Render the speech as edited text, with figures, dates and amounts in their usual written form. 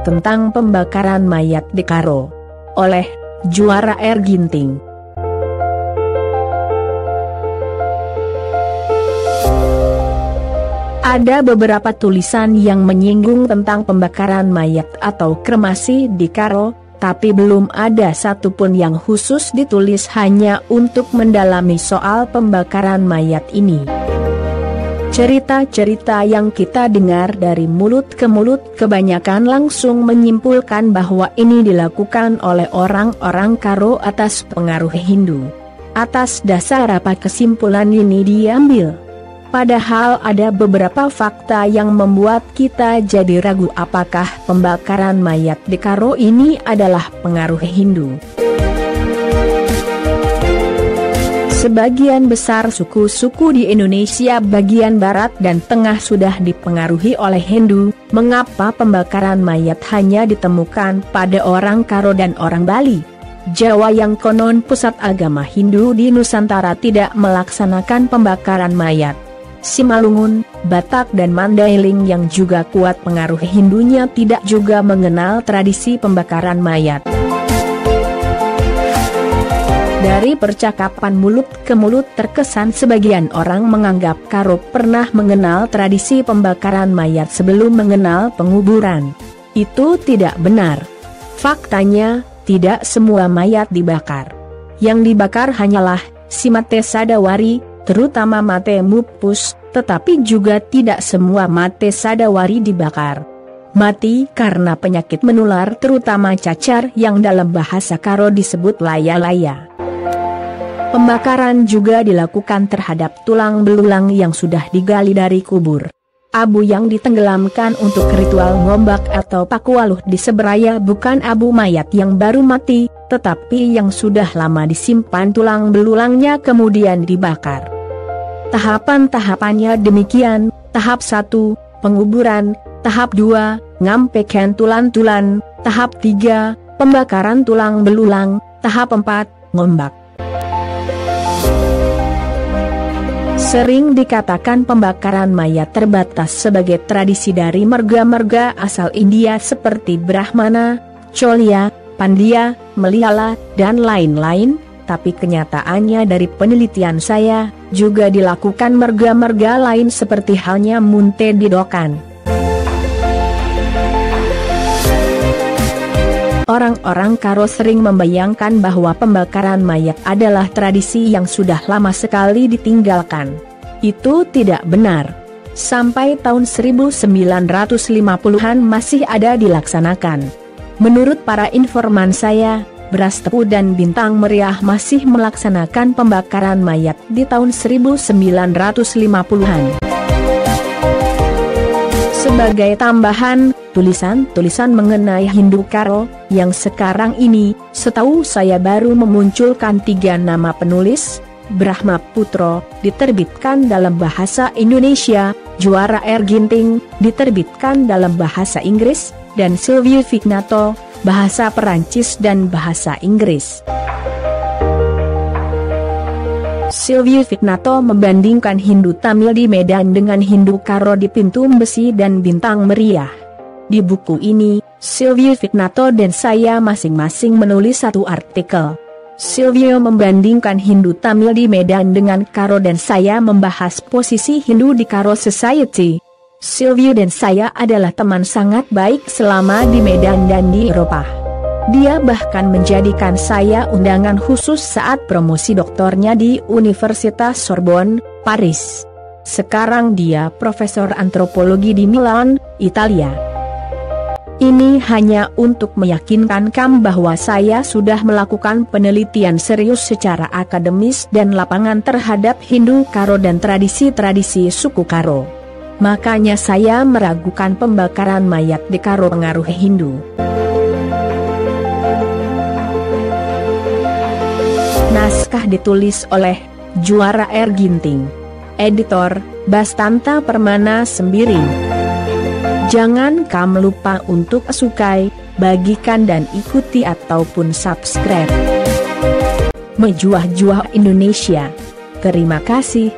tentang pembakaran mayat di Karo oleh Juara R. Ginting. Ada beberapa tulisan yang menyinggung tentang pembakaran mayat atau kremasi di Karo, tapi belum ada satupun yang khusus ditulis hanya untuk mendalami soal pembakaran mayat ini. Cerita-cerita yang kita dengar dari mulut ke mulut kebanyakan langsung menyimpulkan bahwa ini dilakukan oleh orang-orang Karo atas pengaruh Hindu. Atas dasar apa kesimpulan ini diambil? Padahal ada beberapa fakta yang membuat kita jadi ragu apakah pembakaran mayat di Karo ini adalah pengaruh Hindu. Sebagian besar suku-suku di Indonesia bagian barat dan tengah sudah dipengaruhi oleh Hindu. Mengapa pembakaran mayat hanya ditemukan pada orang Karo dan orang Bali? Jawa yang konon pusat agama Hindu di Nusantara tidak melaksanakan pembakaran mayat. Simalungun, Batak dan Mandailing yang juga kuat pengaruh Hindunya tidak juga mengenal tradisi pembakaran mayat. Dari percakapan mulut ke mulut terkesan sebagian orang menganggap Karo pernah mengenal tradisi pembakaran mayat sebelum mengenal penguburan. Itu tidak benar. Faktanya, tidak semua mayat dibakar. Yang dibakar hanyalah si mate sadawari, terutama mate mupus, tetapi juga tidak semua mate sadawari dibakar. Mati karena penyakit menular terutama cacar yang dalam bahasa Karo disebut laya-laya. Pembakaran juga dilakukan terhadap tulang belulang yang sudah digali dari kubur. Abu yang ditenggelamkan untuk ritual ngombak atau pakualuh di Seberaya bukan abu mayat yang baru mati, tetapi yang sudah lama disimpan tulang belulangnya kemudian dibakar. Tahapan-tahapannya demikian: tahap 1, penguburan; tahap 2, ngampeken tulan-tulan; tahap 3, pembakaran tulang belulang; tahap 4, ngombak. Sering dikatakan pembakaran mayat terbatas sebagai tradisi dari marga-marga asal India seperti Brahmana, Cholia, Pandya, Meliala, dan lain-lain, tapi kenyataannya dari penelitian saya, juga dilakukan marga-marga lain seperti halnya Munte di Dokan. Orang-orang Karo sering membayangkan bahwa pembakaran mayat adalah tradisi yang sudah lama sekali ditinggalkan. Itu tidak benar. Sampai tahun 1950-an masih ada dilaksanakan. Menurut para informan saya, Brastpu dan Bintang Meriah masih melaksanakan pembakaran mayat di tahun 1950-an. Sebagai tambahan, tulisan-tulisan mengenai Hindu Karo, yang sekarang ini, setahu saya baru memunculkan 3 nama penulis. Brahmaputro, diterbitkan dalam bahasa Indonesia; Juara R. Ginting, diterbitkan dalam bahasa Inggris; dan Sylvie Vignato, bahasa Perancis dan bahasa Inggris. Sylvie Vignato membandingkan Hindu Tamil di Medan dengan Hindu Karo di Pintu Besi dan Bintang Meriah. Di buku ini, Sylvie Vignato dan saya masing-masing menulis 1 artikel. Sylvie membandingkan Hindu Tamil di Medan dengan Karo dan saya membahas posisi Hindu di Karo Society. Sylvie dan saya adalah teman sangat baik selama di Medan dan di Eropa. Dia bahkan menjadikan saya undangan khusus saat promosi doktornya di Universitas Sorbonne, Paris. Sekarang dia profesor antropologi di Milan, Italia. Ini hanya untuk meyakinkan kamu bahwa saya sudah melakukan penelitian serius secara akademis dan lapangan terhadap Hindu Karo dan tradisi-tradisi suku Karo. Makanya saya meragukan pembakaran mayat di Karo pengaruh Hindu. Naskah ditulis oleh Juara R. Ginting. Editor, Bastanta Permana Sembiring. Jangan kamu lupa untuk sukai, bagikan dan ikuti ataupun subscribe. Mejuah-juah Indonesia. Terima kasih.